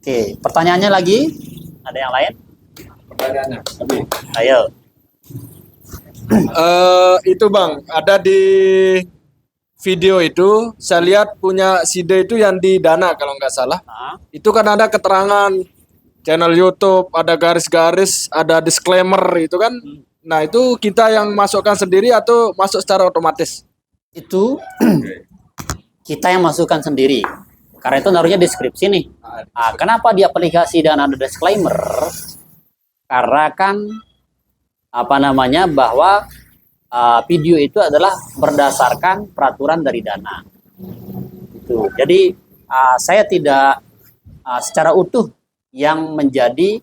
Oke, pertanyaannya lagi? Ada yang lain? Pertanyaannya. Ayo. Itu Bang, ada di video itu saya lihat punya Side itu yang di Dana kalau nggak salah. Itu kan ada keterangan channel YouTube, ada garis-garis, ada disclaimer itu kan. Nah, itu kita yang masukkan sendiri atau masuk secara otomatis? Itu kita yang masukkan sendiri. Karena itu naruhnya deskripsi nih. Nah, kenapa di aplikasi dan ada disclaimer? Karena kan bahwa video itu adalah berdasarkan peraturan dari Dana. Itu. Jadi saya tidak secara utuh yang menjadi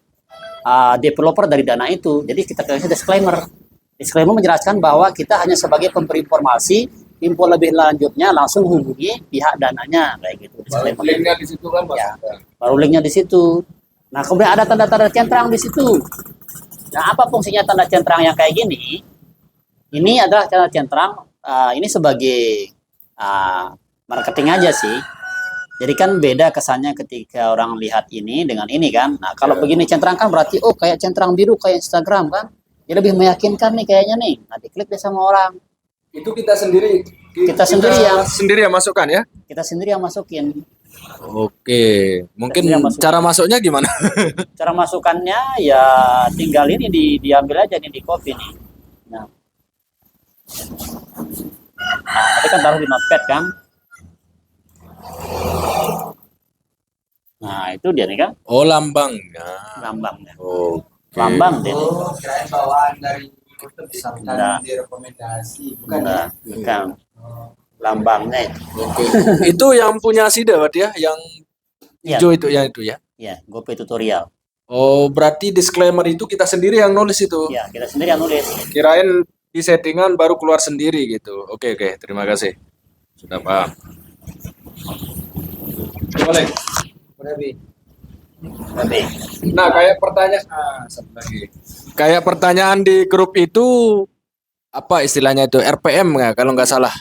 developer dari Dana itu. Jadi kita kasih disclaimer. Disclaimer menjelaskan bahwa kita hanya sebagai pemberi informasi, info lebih lanjutnya langsung hubungi pihak Dananya kayak gitu. Baru linknya di situ kan Mas. Ya, baru linknya di situ. Nah, kemudian ada tanda-tanda centang di situ. Nah, apa fungsinya tanda centang yang kayak gini? Ini adalah tanda centang, ini sebagai marketing aja sih. Jadi kan beda kesannya ketika orang lihat ini dengan ini kan. Nah, kalau begini centang kan berarti oh kayak centang biru kayak Instagram kan. Ya lebih meyakinkan nih kayaknya nih. Nah, diklik deh sama orang. Itu kita sendiri. Kita sendiri yang masukkan ya? Kita sendiri yang masukin. Oke, mungkin cara masuknya gimana? Cara masukannya ya tinggal ini diambil aja nih di copy nih. Nah, tadi kan taruh di notepad kan. Nah, itu dia nih kan. Oh, lambangnya. Lambangnya. Oh, lambang deh. Oh, kirain bawaan dari misalkan direkomendasi, bukan? Enggak, bukan. Lambangnya itu. Oke. Itu yang punya Side berarti ya, yang hijau itu ya itu ya. Ya, GoPay tutorial. Oh, berarti disclaimer itu kita sendiri yang nulis itu. Ya, kita sendiri yang nulis. Kirain di settingan baru keluar sendiri gitu. Oke, terima kasih. Sudah paham. Boleh. Tapi Nah, kayak pertanyaan satu lagi. Kayak pertanyaan di grup itu apa istilahnya itu RPM ya kalau nggak salah.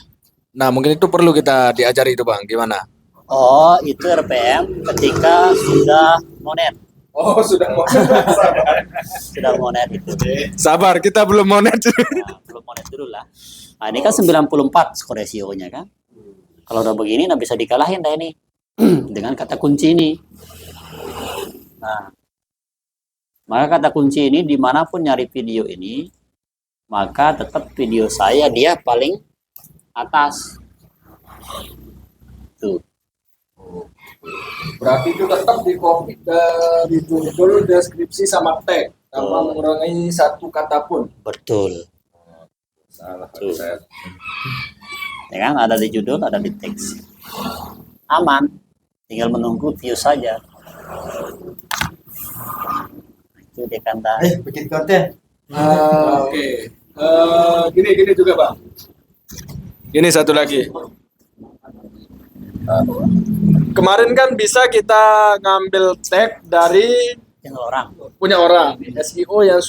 Nah, mungkin itu perlu kita diajari itu Bang, gimana? oh, itu RPM ketika sudah monet. Oh, sudah monet. Sudah monet itu. Sabar, kita belum monet. Nah, belum monet dulu lah. Nah, ini kan 94 skor SEO-nya kan. Kalau udah begini nah bisa dikalahin dah ini dengan kata kunci ini. Nah, maka kata kunci ini dimanapun nyari video ini, maka tetap video saya dia paling atas. Tuh. Berarti itu tetap di judul, deskripsi sama tag tanpa mengurangi satu kata pun. Betul. Salah saya. Ya kan ada di judul, ada di teks. Aman. Tinggal menunggu view saja. Itu dia kan bikin konten. Oke. Gini juga Bang. Ini satu lagi. Kemarin kan bisa kita ngambil tag dari punya orang SEO yang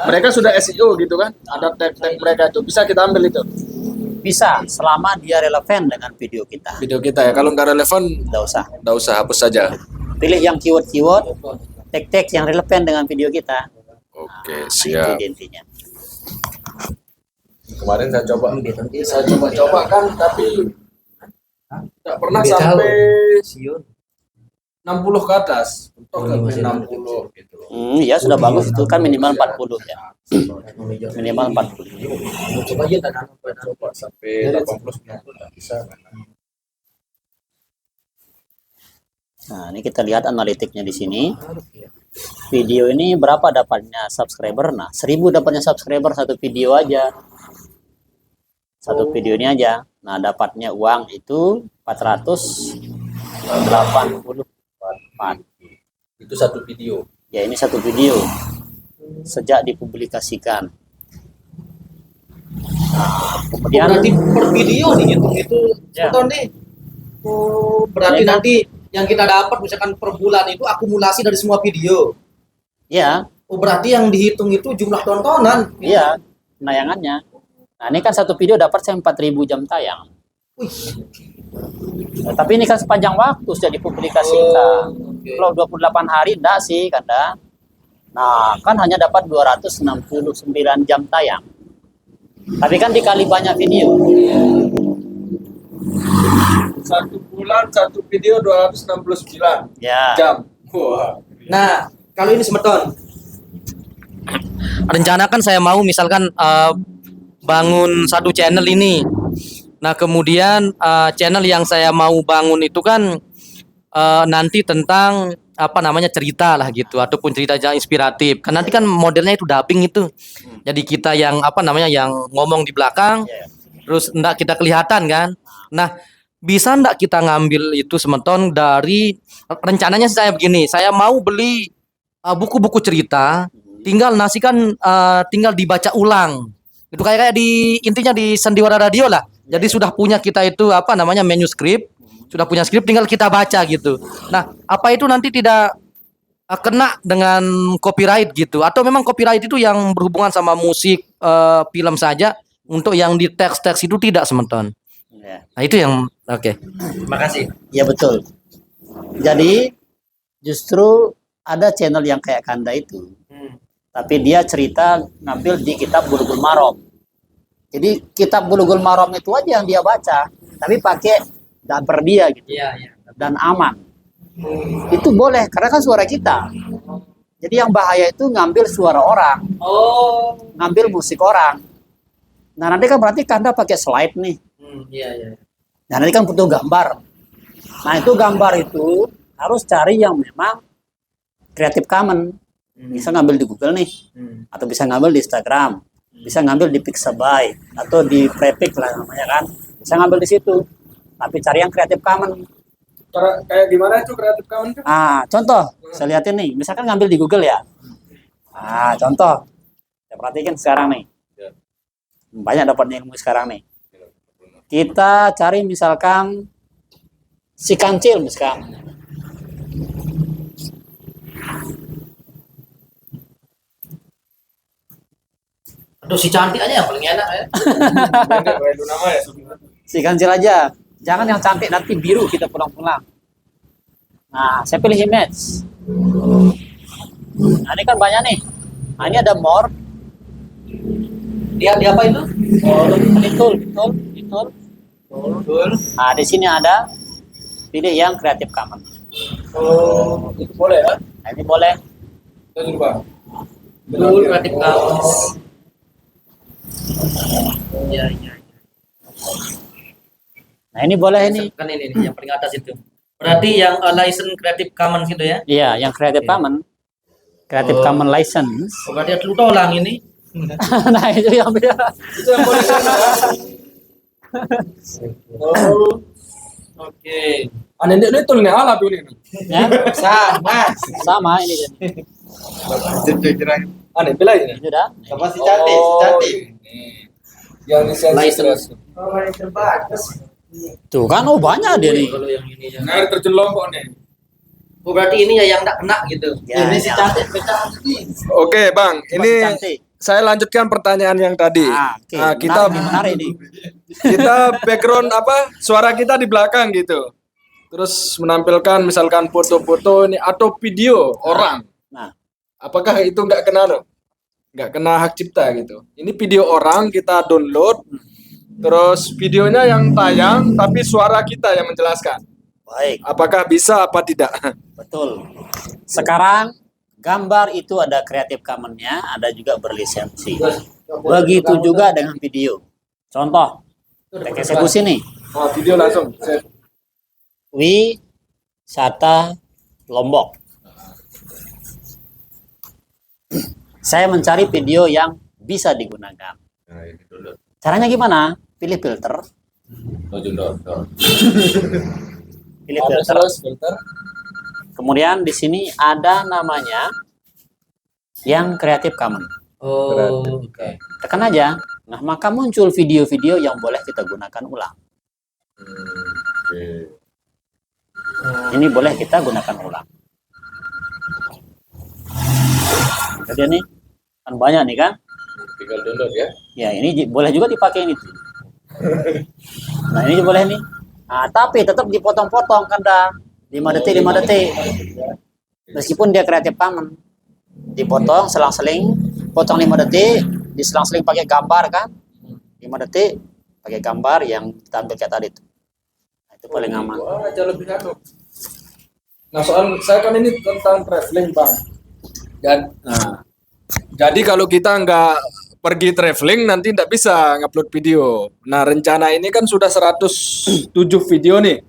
mereka sudah SEO gitu kan, ada tag mereka itu bisa kita ambil itu. Bisa selama dia relevan dengan video kita. Ya, kalau nggak relevan nggak usah hapus saja. Pilih yang keyword tag yang relevan dengan video kita. Oke, siap. Itu intinya. Kemarin saya coba kan, tapi nggak pernah sampai 60 ke atas. Sampai 60 gitu. Ya sudah bagus itu kan minimal 40 ya. Minimal 40. Coba aja coba sampai 80 bisa. Nah, ini kita lihat analitiknya di sini. Video ini berapa dapatnya subscriber? Nah, 1000 dapatnya subscriber satu video aja. Satu video ini aja. Nah, dapatnya uang itu 484. Itu satu video. Ya, ini satu video. Sejak dipublikasikan. Nah, kemudian Berarti per video nih itu Ya. nih. Oh, berarti Ya, kan? nanti yang kita dapat misalkan per bulan itu akumulasi dari semua video. ya, Oh, berarti yang dihitung itu jumlah tontonan. iya, penayangannya. Nah, ini kan satu video dapat 4.000 jam tayang. Wih, Nah, tapi ini kan sepanjang waktu sudah dipublikasikan. Kalau 28 hari enggak sih, Kanda. Nah, kan hanya dapat 269 jam tayang. Tapi kan dikali banyak video. Satu bulan satu video 269 Ya. jam. Wah. Nah, kalau ini semeton. Rencana kan saya mau misalkan bangun satu channel ini. Nah, kemudian channel yang saya mau bangun itu kan nanti tentang apa namanya cerita lah gitu ataupun cerita yang inspiratif. Kan nanti kan modelnya itu dubbing itu. Jadi kita yang apa namanya yang ngomong di belakang terus enggak kita kelihatan kan. Nah, bisa enggak kita ngambil itu semeton dari rencananya saya begini, saya mau beli buku-buku cerita, tinggal tinggal dibaca ulang. Itu kayak di intinya di Sandiwara Radio lah. Jadi sudah punya kita itu apa namanya manuskrip, sudah punya skrip tinggal kita baca gitu. Nah, apa itu nanti tidak kena dengan copyright gitu atau memang copyright itu yang berhubungan sama musik, film saja, untuk yang di teks-teks itu tidak semeton. Ya. Nah, itu yang oke. Terima kasih. Ya betul. Jadi justru ada channel yang kayak Kanda itu. Tapi dia cerita ngambil di kitab Bulughul Maram. Jadi kitab Bulughul Maram itu aja yang dia baca, tapi pakai dubber dia gitu. Iya, iya. Dan aman. Itu boleh karena kan suara kita. Jadi yang bahaya itu ngambil suara orang, Oh. ngambil musik orang. Nah, nanti kan berarti Kanda pakai slide nih. Iya, iya. Nah, nanti kan butuh gambar. Nah, itu gambar itu harus cari yang memang Creative Commons. Bisa ngambil di Google nih, atau bisa ngambil di Instagram, bisa ngambil di Pixabay atau di Prepic lah namanya kan. Bisa ngambil di situ. Tapi cari yang Creative Commons. Kayak gimana itu Creative Commons? Ah, contoh, saya lihatin nih, misalkan ngambil di Google ya. Ah, contoh. Saya perhatikan sekarang nih. Banyak dapat ilmu sekarang nih. Kita cari misalkan si kancil misalkan. Aduh, si cantik aja yang paling enak ya. Itu nama ya. Si kancil aja. Jangan yang cantik nanti biru kita pulang-pulang. Nah, saya pilih image. Nah, ini kan banyak nih. Nah, ini ada more. Dia apa itu? Betul. Nah, di sini ada pilih yang Creative Commons. Oh, itu boleh ya? Nah, ini boleh. Kita coba. Betul, Creative Commons. Iya, iya. Nah, ini boleh ini. Kan ini yang paling atas itu. Berarti yang license Creative Commons gitu ya? Iya, yang Creative Commons. Creative Oh. Commons license. Oh, berarti ada tulang ini. Nah, itu yang beda. Itu yang boleh. Oh, Oke. aneh ini tuh nih ala tuh ini. Ya, Sama. sama ini. Aneh pilih ini. Ini udah. Sama si cantik, si cantik. Yang lisensi. License. Tuh kan, oh banyak dia nih. Kalau yang ini ya. Air terjun Lombok nih. Oh, berarti ini ya yang enggak kena gitu. Ya, Ini si ya. cantik. Oke, Bang. Coba Ini cantik. saya lanjutkan pertanyaan yang tadi. Ah, oke. Nah, kita menarik ini. kita background apa? Suara kita di belakang gitu. Terus menampilkan misalkan foto-foto ini atau video orang. Nah, Apakah itu nggak kena no? Nggak kena hak cipta gitu. Ini video orang kita download. Terus videonya yang tayang tapi suara kita yang menjelaskan. baik, Apakah bisa apa tidak? betul. Sekarang gambar itu ada Creative Commons-nya, ada juga berlisensi. Begitu juga dengan video. Contoh, kita eksekusi nih. Oh, video langsung. Wisata Lombok. Saya mencari video yang bisa digunakan. Caranya gimana? Pilih filter. Pilih filter. Filter. Kemudian di sini ada namanya yang Creative Commons. Oh, oke. Tekan aja. Nah, maka muncul video-video yang boleh kita gunakan ulang. Ini boleh kita gunakan ulang. Jadi nih, kan banyak nih kan? Tinggal download ya. Ya, ini boleh juga dipakai ini. Nah, ini boleh nih. Nah, tapi tetap dipotong-potong kan dah. 5 detik, 5 detik. Meskipun dia Creative Commons, dipotong, selang-seling, potong 5 detik, diselang-seling pakai gambar kan, 5 detik, pakai gambar yang tampil kayak tadi itu. Nah, itu paling aman. Wah, jauh lebih anu. Nah, soal saya kan ini tentang traveling, Bang. Jadi kalau kita nggak pergi traveling nanti nggak bisa ngupload video. Nah, rencana ini kan sudah 107 video nih.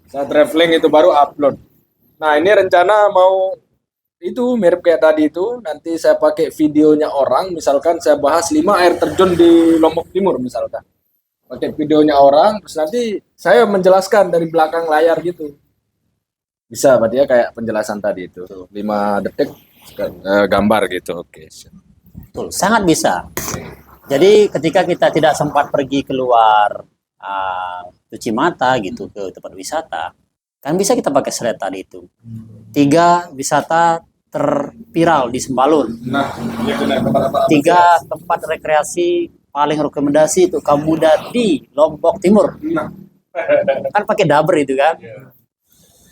Saya traveling itu baru upload. Nah, ini rencana mau itu mirip kayak tadi itu. Nanti saya pakai videonya orang. Misalkan saya bahas 5 air terjun di Lombok Timur misalkan. Pakai videonya orang. Terus nanti saya menjelaskan dari belakang layar gitu. Bisa, berarti ya kayak penjelasan tadi itu. 5 detik gambar gitu. Oke. Betul, sangat bisa. Jadi ketika kita tidak sempat pergi keluar cuci mata gitu ke tempat wisata, kan bisa kita pakai slide tadi itu. 3 wisata terviral di Sembalun. Nah, ini benar tempat 3 tempat rekreasi paling rekomendasi untuk kaum muda di Lombok Timur. Nah. Kan pakai double itu kan.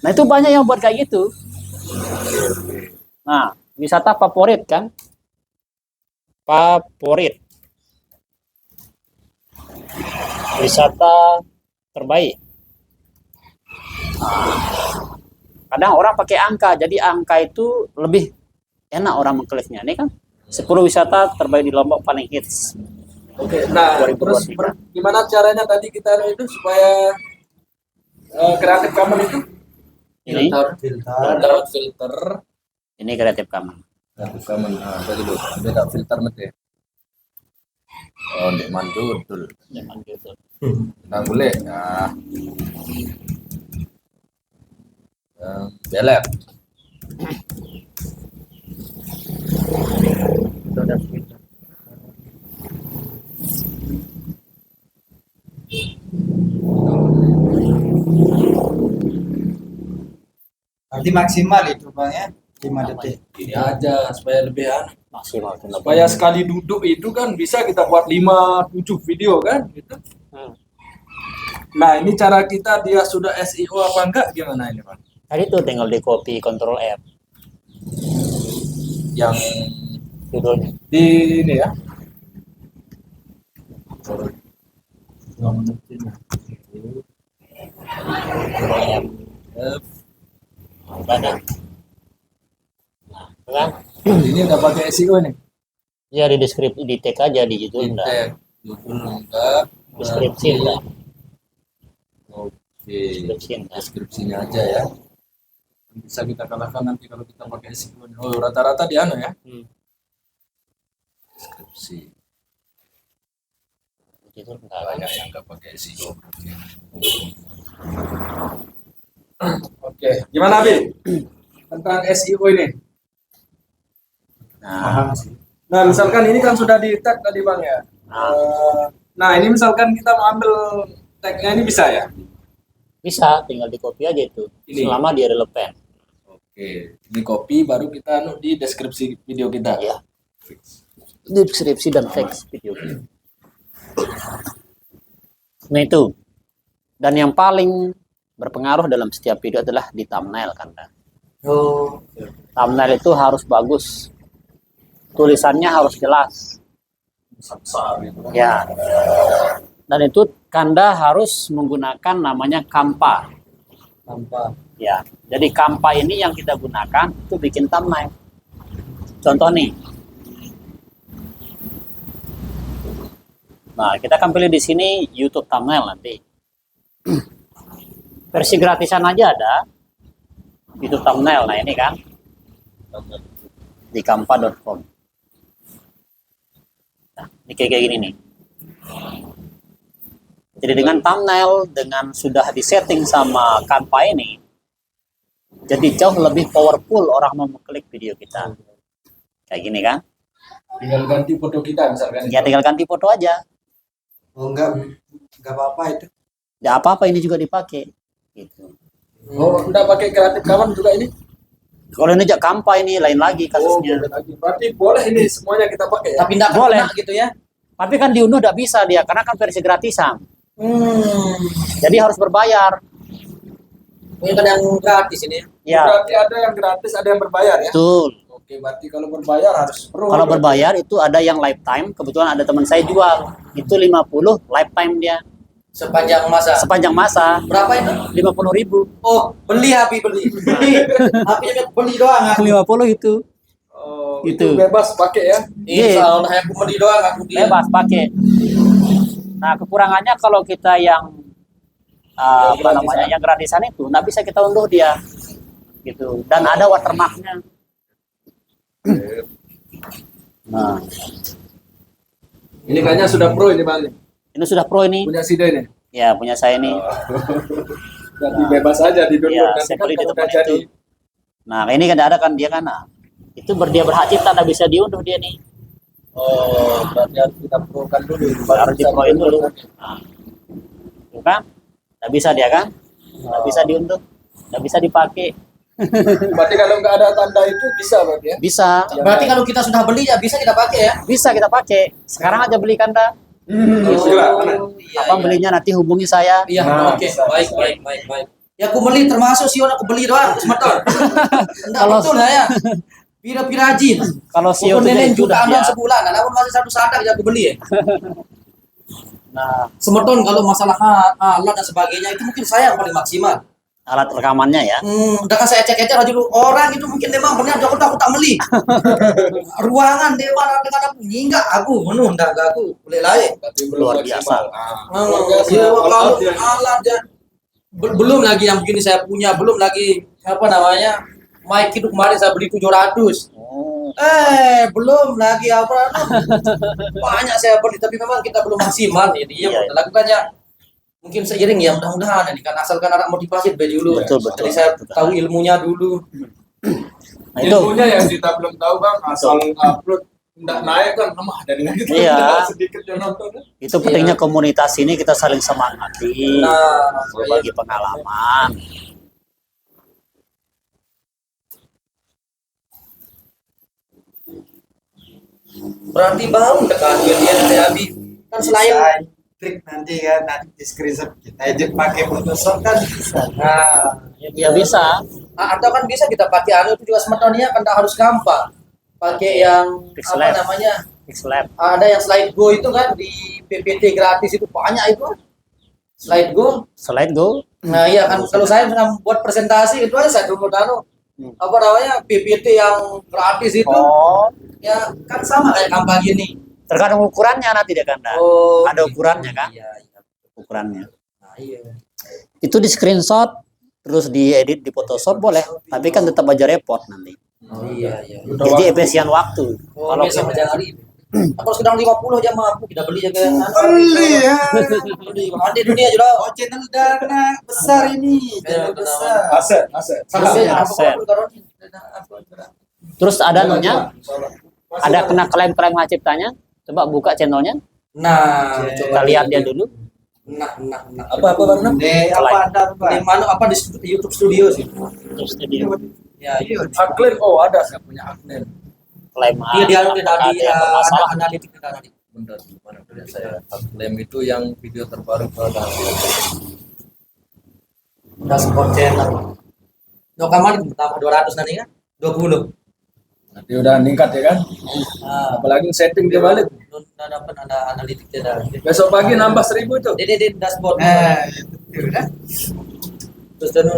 Nah, itu banyak yang buat kayak gitu. Nah, wisata favorit kan? Favorit. Wisata terbaik. Nah, kadang orang pakai angka, jadi angka itu lebih enak orang mengkliknya. Ini kan 10 wisata terbaik di Lombok paling hits. Oke, nah 2023. terus gimana caranya tadi kita itu supaya Creative Commons itu Ini filter ini Creative Commons. Creative Commons. Nah, tadi dulu beda filter mete. Oh, ndek mantul betul. Jangan gitu. Nah, boleh. Nah. Belek. Berarti maksimal itu Bang ya, 5 detik. Ini aja supaya lebih Maksimal. supaya sekali duduk itu kan bisa kita buat 5-7 video kan gitu. Nah, ini cara kita dia sudah SEO apa enggak gimana ini, Pak? Tadi tuh tinggal di copy Control F Yang judulnya. di ini ya. Ada. Nah, kan? Ini udah pakai SEO nih. Ya di deskripsi di tag aja di judul enggak. Tag judul enggak. Deskripsi enggak. Oke. Deskripsi enggak. Deskripsinya aja ya. Bisa kita kalahkan nanti kalau kita pakai SEO. Oh, rata-rata di anu ya. Deskripsi. Judul enggak. Banyak yang nggak pakai SEO. Oke, gimana Bi? Tentang SEO ini. Nah, misalkan ini kan sudah di tag tadi Bang ya. Nah, ini misalkan kita mau ambil tagnya ini bisa ya? Bisa, tinggal di copy aja itu. Ini. Selama dia relevan. Oke, ini copy baru kita anu di deskripsi video kita. Ya. Deskripsi dan teks video. Nah itu. Dan yang paling berpengaruh dalam setiap video adalah di thumbnail kan. Oh, Thumbnail itu harus bagus. Tulisannya harus jelas. Ya. Dan itu Kanda harus menggunakan namanya Canva. tanpa. Ya. Jadi Canva ini yang kita gunakan itu bikin thumbnail. Contoh nih. Nah, kita akan pilih di sini YouTube thumbnail nanti. Versi gratisan aja ada. YouTube thumbnail. Nah, ini kan di canva.com. Nah, ini kayak gini nih. Jadi dengan thumbnail, dengan sudah disetting sama Canva ini, jadi jauh lebih powerful orang mau mengklik video kita. Kayak gini kan? Tinggal ganti foto kita misalkan. Ya tinggal ganti foto aja. Oh enggak apa-apa itu. Ya apa-apa ini juga dipakai. Gitu. Oh, udah pakai Creative Commons juga ini? Kalau ini aja Canva ini lain lagi kasusnya. Berarti boleh ini semuanya kita pakai ya? Tapi enggak Boleh. kena gitu ya. Tapi kan diunduh tidak bisa dia karena kan versi gratisan. Jadi harus berbayar. Mungkin kan yang gratis ini. Ya, Berarti ada yang gratis, ada yang berbayar ya? betul. Oke, berarti kalau berbayar harus pro. Kalau berbayar itu ada yang lifetime, kebetulan ada teman saya jual. Itu 50 lifetime dia. Sepanjang masa. Sepanjang masa Berapa itu? 50.000. Oh, beli Habi beli. Habi beli doang. 50 itu. Oh, Itu. itu bebas pakai ya? Insya Allah aku beli doang aku dia. Bebas pakai. Nah, kekurangannya kalau kita yang apa namanya yang gratisan itu nggak bisa kita unduh dia gitu, dan ada watermarknya. Nah, Ini kayaknya sudah pro ini Bang. ini sudah pro ini. Punya SID ini. Ya, punya saya ini. Jadi bebas aja di download. Ya, Nanti saya kan beli di kalau tempat udah jadi. itu. Nah, ini kan ada kan dia kan. Nah, itu dia berhak cipta, nggak bisa diunduh dia nih. Oh, berarti harus kita prokan dulu. baru Harus bisa diproin dulu. di-download. Nah, tuh kan? Nggak bisa dia kan? Nggak bisa diunduh, nggak bisa dipakai. Berarti kalau nggak ada tanda itu bisa berarti ya? Bisa, Berarti kalau kita sudah beli ya bisa kita pakai ya. bisa kita pakai. Sekarang aja beli Kanda. Segera, mana? Apa belinya nanti hubungi saya. Iya, Nah, oke. bisa, Baik, bisa. baik, baik, baik. Ya aku beli termasuk Sion aku beli doang, semeton. Enggak Kalau- betul ya. Pira-pira rajin. Kalau CEO Aku nenek itu jutaan sudah dong dia. sebulan, nah aku masih satu sadak ya aku beli ya. Nah, Semeton kalau masalah alat dan sebagainya itu mungkin saya yang paling maksimal. alat rekamannya ya. Udah kan saya cek-cek aja dulu orang itu mungkin memang benar aku tak beli. Ruangan dia mana dengan aku enggak aku menunda enggak aku boleh lain. Berarti Luar maksimal. biasa. Luar biasa. Iya, All kalau out ya. alat dan belum lagi yang begini saya punya, belum lagi apa namanya mic itu kemarin saya beli 700. Oh, Belum lagi apa banyak saya beli tapi memang kita belum maksimal nih dia Iya, iya. lakukannya mungkin seiring ya mudah-mudahan ini kan asalkan anak motivasi lebih dulu. Betul, betul. Jadi saya tahu ilmunya dulu. nah itu. Ilmunya yang kita belum tahu Bang, asal upload nggak naik kan lemah dari kita Iya. sedikit yang nonton. Itu pentingnya komunitas ini kita saling semangati, Nah, berbagi pengalaman. berarti bau tekan dia dari Abi. Kan selain Bisa klik nanti kan nanti di screenshot kita edit pakai Photoshop kan bisa. nah, Ya bisa. atau kan bisa kita pakai anu itu juga semetonnya kan tak harus gampang. Pakai yang Pixel apa lab. namanya? Xlab. Ada yang slide go itu kan di PPT gratis itu banyak itu. Slide go. Slide go. Nah iya kan kalau saya sedang buat presentasi itu aja saya download anu apa namanya PPT yang gratis itu Oh, ya kan sama kayak kampanye ini. tergantung ukurannya nanti dia Kanda. Oh, Ada ukurannya kan? Iya, iya. Ukurannya. Nah, iya. Itu di screenshot, terus diedit di Photoshop boleh, tapi kan tetap aja repot nanti. Oh, iya, iya. Jadi efisien waktu. Oh, Kalau biasa macam hari ini. Aku sedang 50 aja mampu kita beli aja Beli ya. Beli ada dunia juga. Oh channel dana besar ini, channel besar. Aset, aset. Aset. Terus ada anunya, ada kena klaim-klaim hak ciptanya. Coba buka channelnya, Nah, kita lihat dia dulu. Nah. Apa Bang Nam? Apa ada Pak? Di mana apa di YouTube Studio sih? Terus dia Ya, iya. Aklen, oh ada saya punya Aklen. klaim Dia dia hak, ada ada yang bermasalah. analitik tadi. Benar, mana dari saya klaim itu yang video terbaru pada Dashboard channel. No kamar tambah 200 nanti kan? 20. Nanti udah meningkat ya kan? Nah, Apalagi setting dia balik. dapat ada analitiknya dah. Besok pagi nambah 1000 itu. Di dashboard. Itu kan. Terus dan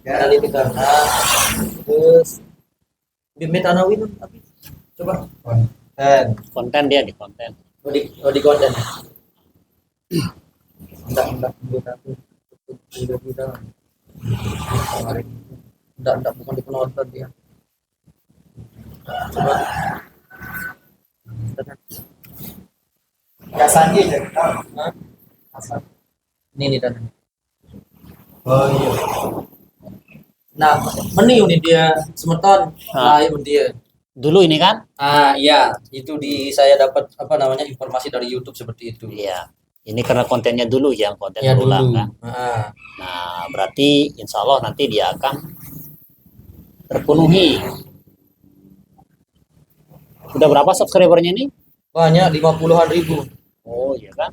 analitik kan. Nah, terus Bimet Anawin tapi coba Dan Konten dia di konten. di konten. Enggak bukan di penonton dia. Coba. biasanya jadi tahu. Hah? Asal. Ini dan Oh iya. nah meniu nih dia semeton live dia. Dulu ini kan? Iya itu saya dapat apa namanya informasi dari YouTube seperti itu. Iya. Ini karena kontennya dulu yang konten Ya berulang dulu. kan. Nah, berarti insya Allah nanti dia akan terpenuhi. Udah berapa subscribernya ini? Banyak 50-an ribu. Oh iya kan?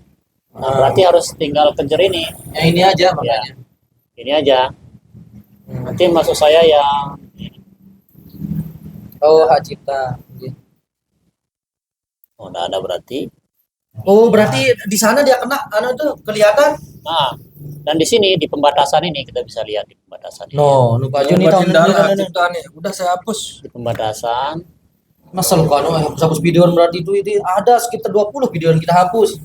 Nah, berarti harus tinggal kejar ini. Ya ini aja makanya. Ini aja. Nanti masuk saya yang Oh, hak cipta. oh, udah ada berarti. Oh, berarti di sana dia kena anu tuh kelihatan. Nah, dan di sini di pembatasan ini kita bisa lihat di pembatasan ini. No, nu baju nih tahun Tindakan cipta nih. Udah saya hapus. Di pembatasan. Masal kan hapus videoan berarti itu ada sekitar 20 video yang kita hapus.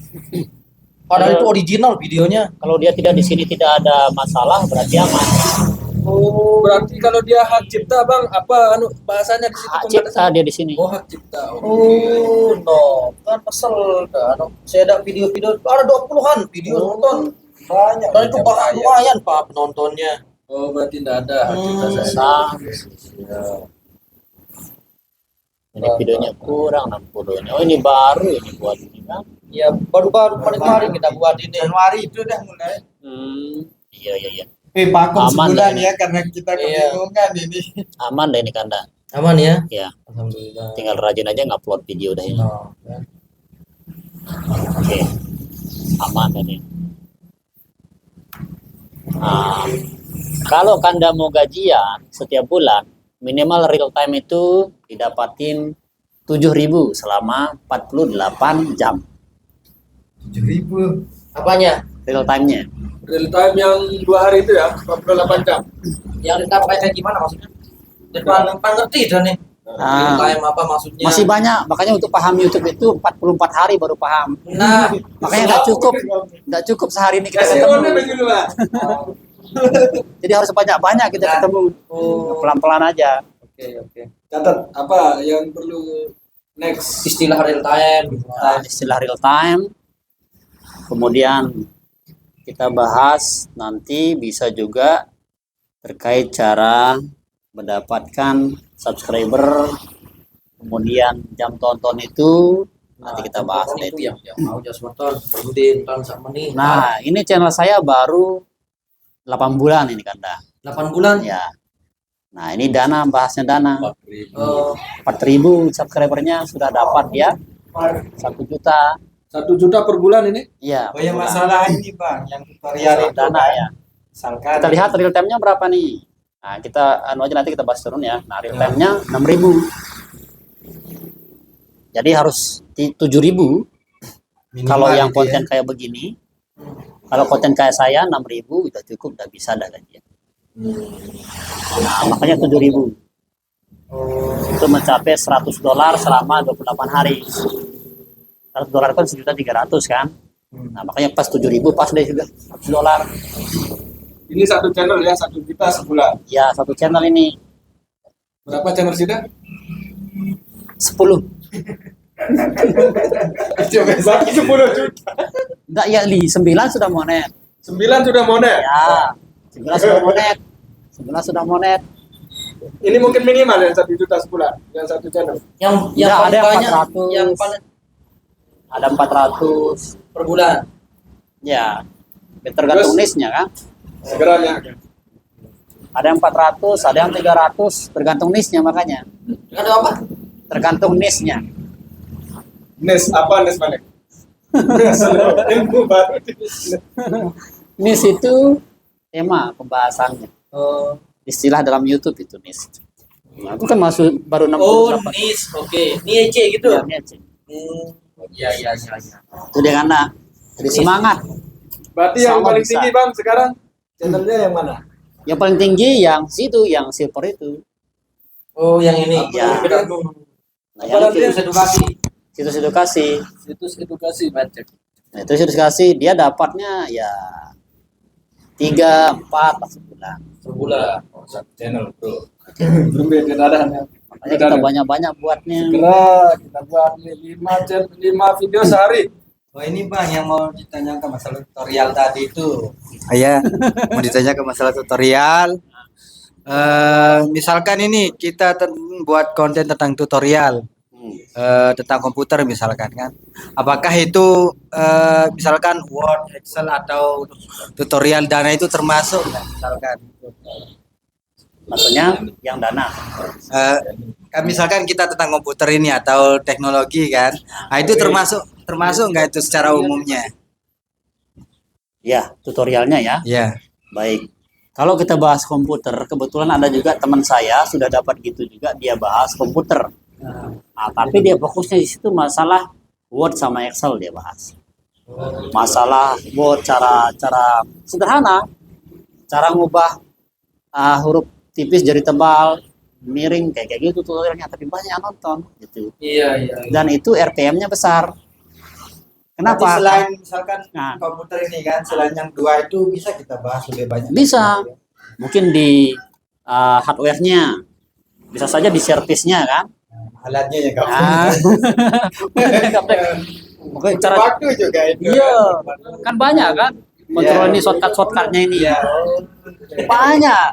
Padahal itu original videonya. Kalau dia tidak di sini tidak ada masalah berarti aman. Oh, berarti kalau dia hak cipta, Bang, apa anu bahasanya di situ Hak cipta pembatasan? dia di sini. Oh, hak cipta. Oh, no. Kan kesel dah. No. Saya ada video-video ada 20-an video nonton. Banyak. Dan itu lumayan Pak penontonnya. Oh, berarti tidak ada hak cipta saya. Sah. Ini videonya kurang 60-nya. Oh, ini baru ini buat ini kan. Ya, baru-baru kemarin kita buat ini. Januari itu udah mulai. Iya iya iya. Vakum Aman sebulan ya. ya karena kita Iya. kebingungan ini. Aman deh ini Kanda. Aman ya? Ya, Alhamdulillah. tinggal rajin aja ngupload video dah ini. No, ya. Oke. Aman ini. Nah, kalau Kanda mau gajian setiap bulan, minimal real time itu didapatin 7.000 selama 48 jam 7.000. Apanya? real time-nya. Real time yang 2 hari itu ya, 48 jam. Yang kita pakai kayak gimana maksudnya? Depan ngerti dah nih. Ah. Time apa maksudnya? Masih banyak, makanya untuk paham YouTube itu 44 hari baru paham. Nah, Makanya nggak cukup sehari ini kita Kasih ketemu. order dulu, Pak. Jadi harus banyak-banyak kita ketemu. Pelan-pelan aja. oke. Catat apa yang perlu next. Istilah real time. Istilah real time. Kemudian kita bahas nanti bisa juga terkait cara mendapatkan subscriber, kemudian jam tonton itu nanti kita bahas deh itu itu. yang mau jas motor, Rudin, tahun sama nih. Nah, ini channel saya baru 8 bulan ini Kanda. 8 bulan. Ya. Nah, ini dana, bahasnya dana. Oh, 4.000 subscribernya sudah dapat ya. 1 juta. 1 juta per bulan ini. Iya. Oh ya per bulan. masalah ini Bang, yang tutorial itu dana kan. ya. Misalkan Kita lihat real time-nya berapa nih. Nah, kita anu aja nanti kita bahas turun ya. Nah, real time-nya 6.000. Jadi harus 7.000 minimal kalau yang gitu ya. konten kayak begini. Kalau konten kayak saya 6.000 udah cukup, udah bisa dah gajian. Nah, makanya 7.000. Itu mencapai $100 selama 28 hari. $100 kan $1.300.000 kan. Nah, makanya pas 7.000 pas deh juga $100. Ini satu channel ya, 1 juta sebulan. Ya, satu channel ini Berapa channel sudah? 10. Coba satu 10 juta. Enggak ya, 9 sudah monet. 9 sudah monet. Ya, 9 sudah monet. 9 sudah monet. Ini mungkin minimal ya 1 juta sebulan yang satu channel. yang Ya, paling ada yang banyak 400. yang paling Ada 400. per bulan. Ya, tergantung Terus? niche-nya kan. Segeranya. Ada yang 400, ada yang 300, tergantung niche-nya makanya. Ada apa? Tergantung niche-nya. Nes apa Nes mana? Ilmu baru. Niche itu tema pembahasannya. Oh, Istilah dalam YouTube itu niche. Nah, aku kan masuk baru 6 niche. Oke. Niche gitu. Ya, niche. Iya. Itu dia Anda. Jadi semangat. Berarti yang Sama paling bisa. tinggi Bang sekarang channelnya yang mana? Yang paling tinggi yang situ, yang silver itu. Oh, yang ini. Ya. Nah, yang Apalagi itu, edukasi. situs edukasi. Situs edukasi baca. Nah, itu situs edukasi dia dapatnya ya 3-4 sebulan. Sebulan. Satu channel tuh. Belum beda dadahnya. Makanya kita banyak-banyak buatnya. Segera kita buat 5 video sehari. Oh ini Bang yang mau ditanyakan masalah tutorial tadi itu. Iya, mau ditanyakan masalah tutorial. Misalkan ini kita buat konten tentang tutorial tentang komputer misalkan kan. Apakah itu misalkan Word, Excel atau tutorial Dana itu termasuk nggak misalkan? Maksudnya yang dana. Kan misalkan kita tentang komputer ini atau teknologi kan. Nah, itu termasuk nggak itu secara umumnya? Ya, tutorialnya ya. Ya. Baik. Kalau kita bahas komputer, kebetulan ada juga teman saya sudah dapat gitu juga, dia bahas komputer. Nah, tapi dia fokusnya di situ masalah Word sama Excel dia bahas. Masalah Word, cara sederhana, cara ngubah huruf tipis jadi tebal, miring kayak gitu tutorialnya, tapi banyak yang nonton gitu. Iya. Dan itu RPM-nya besar. Nanti Kenapa? selain misalkan Nah. komputer ini kan, selain yang dua itu bisa kita bahas lebih banyak. Bisa. Mungkin di hardware-nya, bisa saja di servisnya kan. Alatnya ya kan. Nah. Mungkin cara Waktu juga itu. iya, kan banyak kan. Kontrol ini shortcut-shortcutnya ini. Banyak.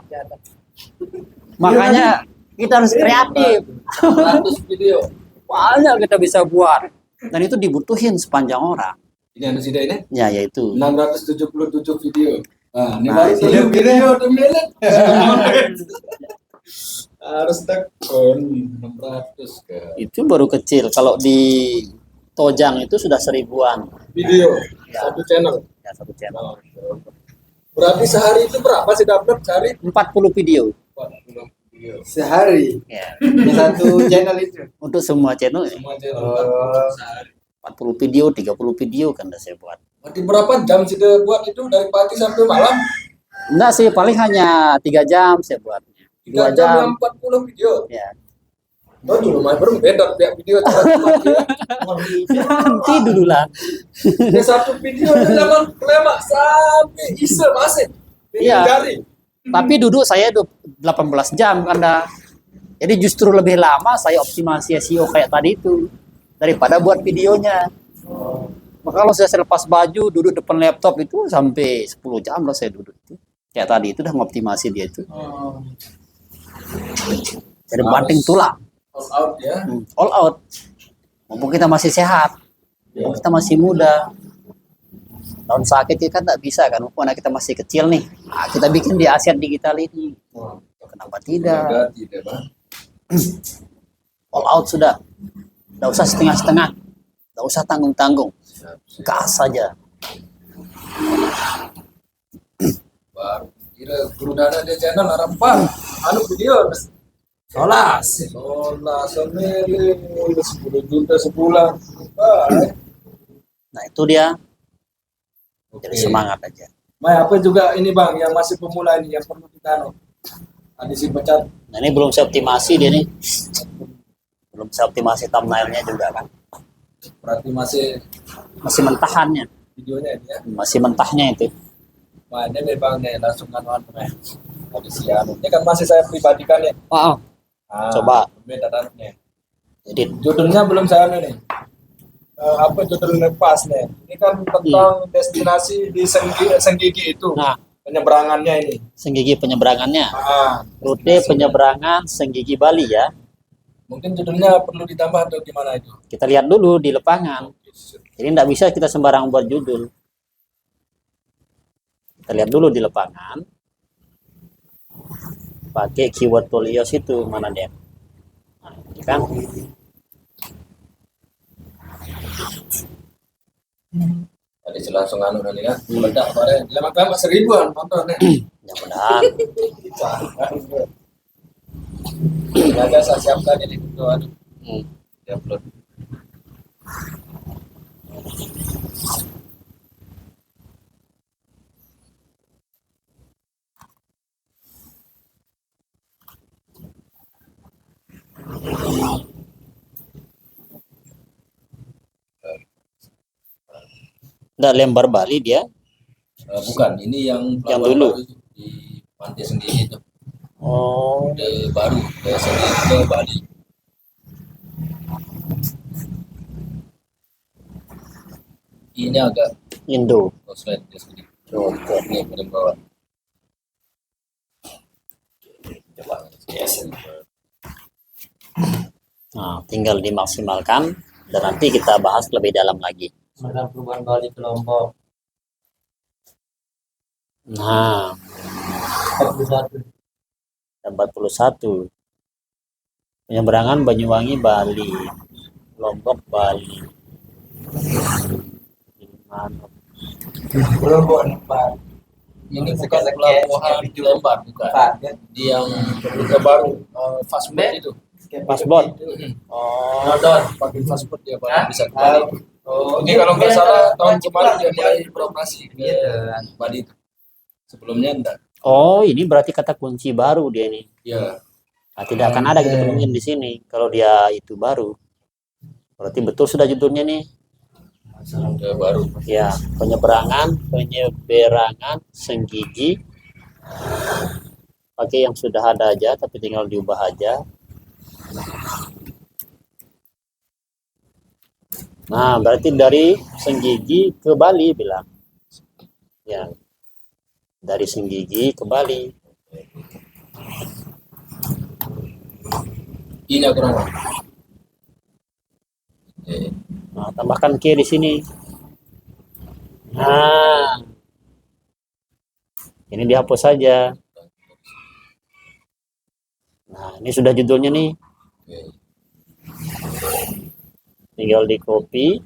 Makanya kita harus kreatif. 100 video. Banyak kita bisa buat. Dan itu dibutuhin sepanjang orang. Ini anda sudah ini Ya, yaitu. 677 video. Nah, ini Nah, baru video temenan. Harus tekun 600 ke Itu baru kecil. Kalau di Tojang itu sudah 1000-an. Video satu channel. Ya, satu channel. Berarti sehari itu berapa sih dapat sehari? 40 video. 40 video. Sehari Ya. di satu channel itu. Untuk semua channel ya. Semua channel Oh. 40 sehari. 40 video, 30 video kan udah saya buat. Berarti berapa jam sih dia buat itu dari pagi sampai malam? Enggak sih, paling hanya 3 jam saya buatnya. 2 3 jam jam. yang 40 video. Ya. Oh, dulu mah berbeda tiap video. Nanti dulu lah. Ya, satu video itu zaman lama sampai isa masih. Iya. Jari. Tapi duduk saya 18 jam Anda. Jadi justru lebih lama saya optimasi SEO kayak tadi itu daripada buat videonya. Maka kalau saya lepas baju duduk depan laptop itu sampai 10 jam lah saya duduk itu. Kayak tadi itu udah ngoptimasi dia itu. Jadi banting tulang. All out ya. All out. Mumpung kita masih sehat. Mumpung kita masih muda. Tahun sakit kita kan tak bisa kan. Mumpung anak kita masih kecil nih. Nah, kita bikin di Asia Digital ini. Kenapa tidak? Enggak, tidak, Bang. All out sudah. Tidak usah setengah-setengah. Tidak usah tanggung-tanggung. Gas saja. Baru kira guru dana dia channel harapan anu video Solas. Semele 10 juta sebulan. Nah itu dia. Jadi Oke. semangat aja. Mai apa juga ini Bang yang masih pemula ini yang perlu kita anu. Ada si pecat. Nah ini belum saya optimasi dia nih. Belum saya optimasi thumbnailnya juga kan. Berarti masih Masih mentahannya. videonya ini ya. Masih mentahnya itu. Mainnya nih Bang nih langsung anuan nih. Ada si anu. Ini kan masih saya pribadikan ya. Oh, coba. Beda nih. Jadi Judulnya belum saya anu nih. Apa judulnya pas nih? Ini kan tentang destinasi di Senggigi itu. Nah. Penyeberangannya ini. Senggigi penyeberangannya. Rute penyeberangan Senggigi Bali ya. Mungkin judulnya perlu ditambah atau gimana itu? Kita lihat dulu di lapangan. Jadi tidak bisa kita sembarang buat judul. Kita lihat dulu di lapangan. Pakai keyword Polios itu mana dia? Nah, ini kan. Tadi langsung anu nanti kan. Meledak kemarin. Lama-lama 1000-an nonton nih. Mudah-mudahan. Ada saya siapkan ini untuk anu. Hmm. Upload. Nggak lembar Bali dia. Bukan, ini yang Yang pelabuhan dulu. baru itu, di pantai sendiri itu. Oh. Udah baru dari sendiri ke Bali. Ini agak Indo. koslet ya sedikit. Oke. Ini paling bawah. Coba. Yes. Nah, tinggal dimaksimalkan dan nanti kita bahas lebih dalam lagi. Medan Perubahan Bali ke Lombok. Nah, 41. 41. Penyeberangan Banyuwangi Bali. Lombok Bali. Gimana? Lombok 4. ini bukan pelabuhan Lembar, bukan. Di yang terbuka baru fastboat itu. Passport. Ada pakai fastboat dia baru bisa kembali. Ini kalau nggak salah tahun kemarin dia mulai beroperasi ke Bali itu. Sebelumnya enggak. Oh, ini berarti kata kunci baru dia ini. Ya, Nah, tidak akan ada gitu penemuan di sini kalau dia itu baru. Berarti betul sudah judulnya nih. udah baru. Ya, penyeberangan Senggigi. Pakai yang sudah ada aja, tapi tinggal diubah aja. Nah, berarti dari Senggigi ke Bali bilang. Ya, dari Senggigi ke Bali. Ini kurang. Nah, tambahkan K di sini. Nah, ini dihapus saja. Nah, ini sudah judulnya nih. Tinggal di copy,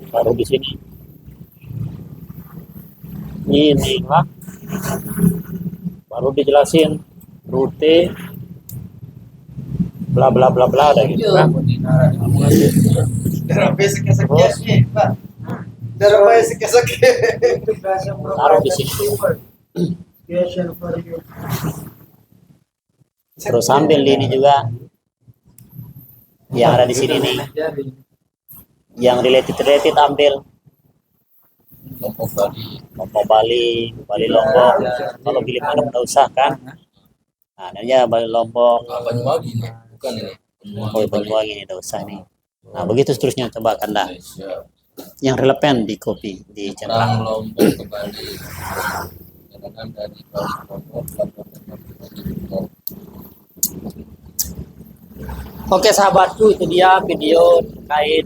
taruh di sini. Inilah, baru dijelasin rute, bla bla bla bla, ada gitu kan. Taruh di sini. Terus ambil ini juga yang ada di sini nih, yang related ambil. Lombok Bali. Lombok Bali, Bali Lombok. Kalau pilih mana nggak usah kan. Nah, ini aja Bali Lombok. Banyuwangi ini, bukan ini. Oh, Banyuwangi ini nggak usah nih. Nah, begitu seterusnya, coba Kanda. Indonesia. Yang relevan di copy, di Perang centang. Lombok ke Bali. Perjalanan dari Bali ke Lombok, Lombok. Oke sahabatku, itu dia video terkait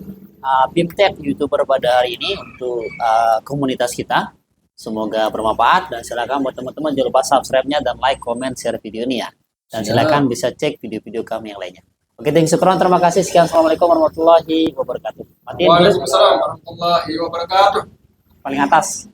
BIMTEK YouTuber pada hari ini untuk komunitas kita. Semoga bermanfaat dan silakan buat teman-teman jangan lupa subscribe-nya dan like, comment, share video ini ya. Dan silakan bisa cek video-video kami yang lainnya. Oke, terima kasih. Sekian, assalamualaikum warahmatullahi wabarakatuh. Matiin dulu Waalaikumsalam warahmatullahi wabarakatuh. paling atas.